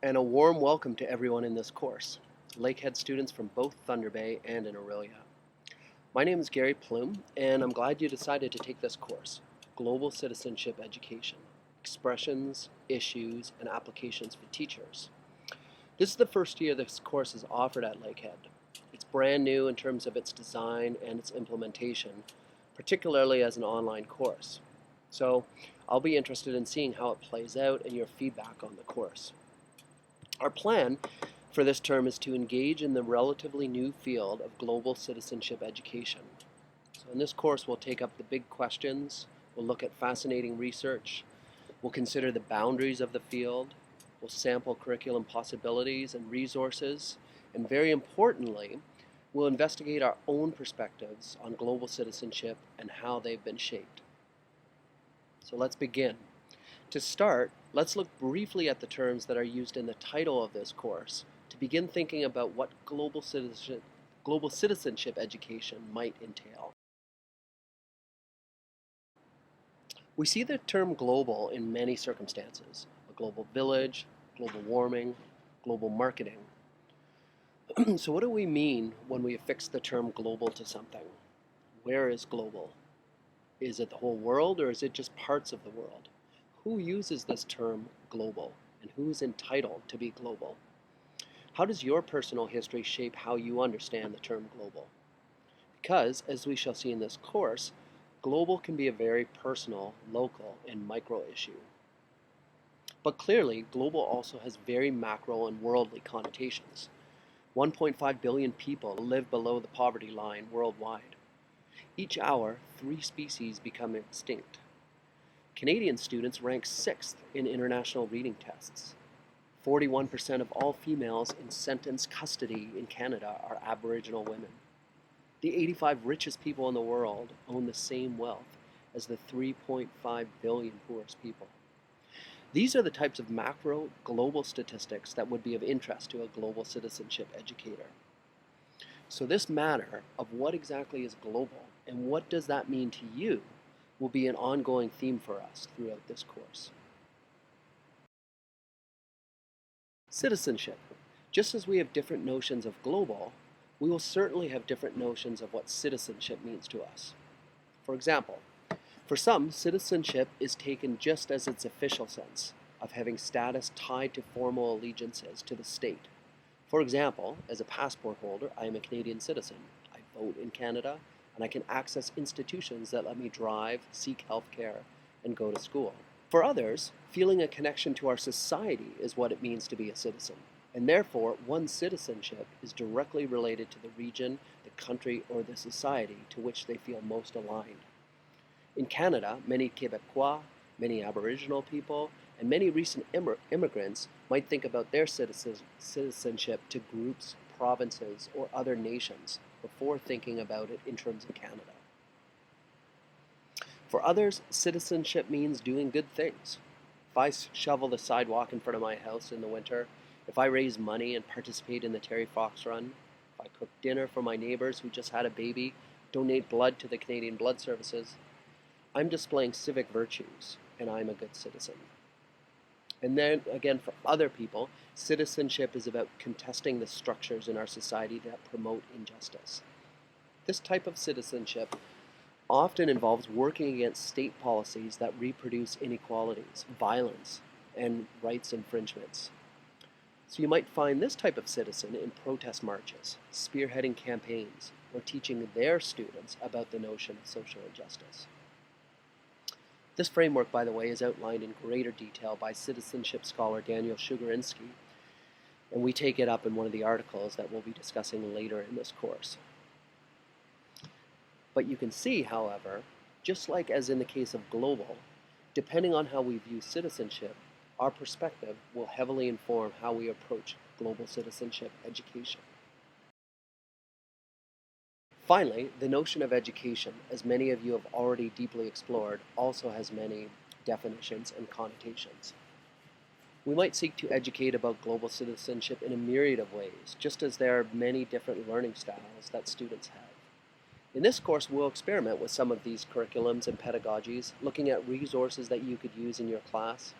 and a warm welcome to everyone in this course, Lakehead students from both Thunder Bay and in Aurelia. My name is Gary Plume, and I'm glad you decided to take this course, Global Citizenship Education, Expressions, Issues, and Applications for Teachers. This is the first year this course is offered at Lakehead. It's brand new in terms of its design and its implementation, particularly as an online course. So I'll be interested in seeing how it plays out and your feedback on the course. Our plan for this term is to engage in the relatively new field of global citizenship education. So in this course, we'll take up the big questions, we'll look at fascinating research, we'll consider the boundaries of the field, we'll sample curriculum possibilities and resources, and very importantly, we'll investigate our own perspectives on global citizenship and how they've been shaped. So let's begin. To start, let's look briefly at the terms that are used in the title of this course to begin thinking about what global citizenship education might entail. We see the term global in many circumstances: a global village, global warming, global marketing. So what do we mean when we affix the term global to something? Where is global? Is it the whole world, or is it just parts of the world? Who uses this term global, and who is entitled to be global? How does your personal history shape how you understand the term global? Because, as we shall see in this course, global can be a very personal, local, and micro issue. But clearly, global also has very macro and worldly connotations. 1.5 billion people live below the poverty line worldwide. Each hour, 3 species become extinct. Canadian students rank 6th in international reading tests. 41% of all females in sentenced custody in Canada are Aboriginal women. The 85 richest people in the world own the same wealth as the 3.5 billion poorest people. These are the types of macro, global statistics that would be of interest to a global citizenship educator. So this matter of what exactly is global and what does that mean to you will be an ongoing theme for us throughout this course. Citizenship. Just as we have different notions of global, we will certainly have different notions of what citizenship means to us. For example, for some, citizenship is taken just as its official sense of having status tied to formal allegiances to the state. For example, as a passport holder, I am a Canadian citizen. I vote in Canada, and I can access institutions that let me drive, seek health care, and go to school. For others, feeling a connection to our society is what it means to be a citizen, and therefore one's citizenship is directly related to the region, the country, or the society to which they feel most aligned. In Canada, many Quebecois, many Aboriginal people, and many recent immigrants might think about their citizenship to groups, provinces, or other nations before thinking about it in terms of Canada. For others, citizenship means doing good things. If I shovel the sidewalk in front of my house in the winter, if I raise money and participate in the Terry Fox Run, if I cook dinner for my neighbors who just had a baby, donate blood to the Canadian Blood Services, I'm displaying civic virtues, and I'm a good citizen. And then again, for other people, citizenship is about contesting the structures in our society that promote injustice. This type of citizenship often involves working against state policies that reproduce inequalities, violence, and rights infringements. So you might find this type of citizen in protest marches, spearheading campaigns, or teaching their students about the notion of social injustice. This framework, by the way, is outlined in greater detail by citizenship scholar Daniel Shugarinsky, and we take it up in one of the articles that we'll be discussing later in this course. But you can see, however, just like as in the case of global, depending on how we view citizenship, our perspective will heavily inform how we approach global citizenship education. Finally, the notion of education, as many of you have already deeply explored, also has many definitions and connotations. We might seek to educate about global citizenship in a myriad of ways, just as there are many different learning styles that students have. In this course, we'll experiment with some of these curriculums and pedagogies, looking at resources that you could use in your class,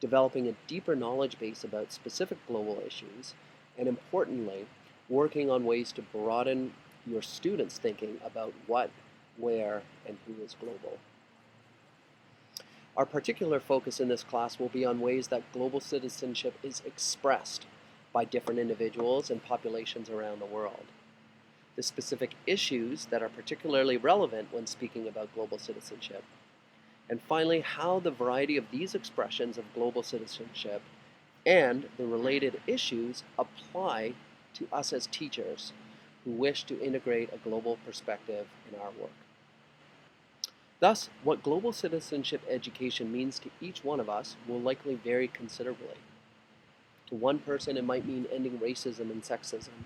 developing a deeper knowledge base about specific global issues, and importantly, working on ways to broaden your students' thinking about what, where, and who is global. Our particular focus in this class will be on ways that global citizenship is expressed by different individuals and populations around the world, the specific issues that are particularly relevant when speaking about global citizenship, and finally, how the variety of these expressions of global citizenship and the related issues apply to us as teachers who wish to integrate a global perspective in our work. Thus, what global citizenship education means to each one of us will likely vary considerably. To one person, it might mean ending racism and sexism.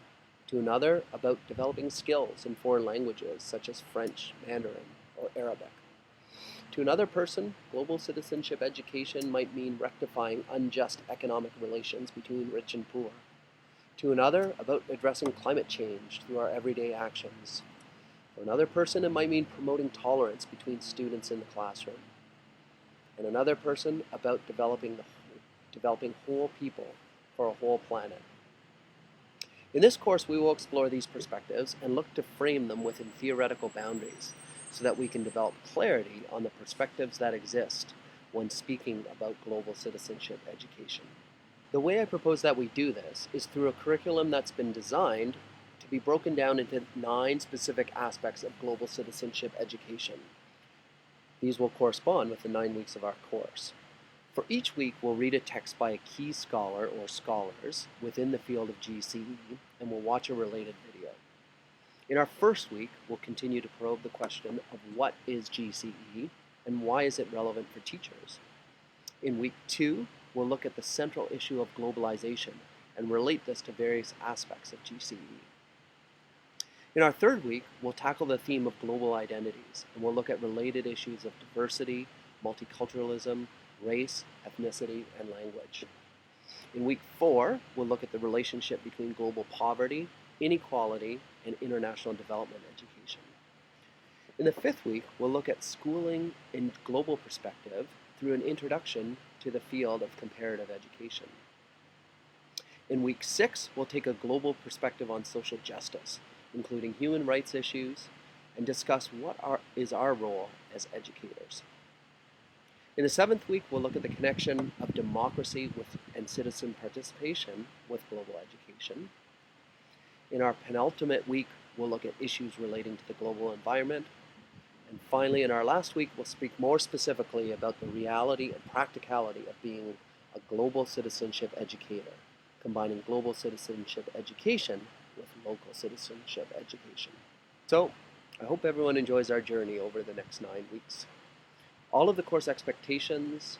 To another, about developing skills in foreign languages such as French, Mandarin, or Arabic. To another person, global citizenship education might mean rectifying unjust economic relations between rich and poor. To another, about addressing climate change through our everyday actions. For another person, it might mean promoting tolerance between students in the classroom. And another person, about developing whole people for a whole planet. In this course, we will explore these perspectives and look to frame them within theoretical boundaries so that we can develop clarity on the perspectives that exist when speaking about global citizenship education. The way I propose that we do this is through a curriculum that's been designed to be broken down into 9 specific aspects of global citizenship education. These will correspond with the 9 weeks of our course. For each week, we'll read a text by a key scholar or scholars within the field of GCE, and we'll watch a related video. In our first week, we'll continue to probe the question of what is GCE and why is it relevant for teachers. In week 2, we'll look at the central issue of globalization and relate this to various aspects of GCE. In our third week, we'll tackle the theme of global identities, and we'll look at related issues of diversity, multiculturalism, race, ethnicity, and language. In week 4, we'll look at the relationship between global poverty, inequality, and international development education. In the 5th week, we'll look at schooling in global perspective through an introduction to the field of comparative education. In week 6, we'll take a global perspective on social justice, including human rights issues, and discuss what is our role as educators. In the 7th week, we'll look at the connection of democracy and citizen participation with global education. In our penultimate week, we'll look at issues relating to the global environment. And finally, in our last week, we'll speak more specifically about the reality and practicality of being a global citizenship educator, combining global citizenship education with local citizenship education. So, I hope everyone enjoys our journey over the next 9 weeks. All of the course expectations,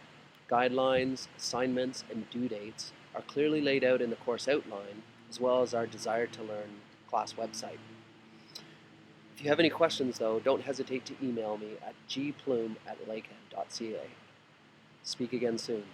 guidelines, assignments, and due dates are clearly laid out in the course outline, as well as our Desire to Learn class website. If you have any questions, though, don't hesitate to email me at gplume@lakehead.ca. Speak again soon.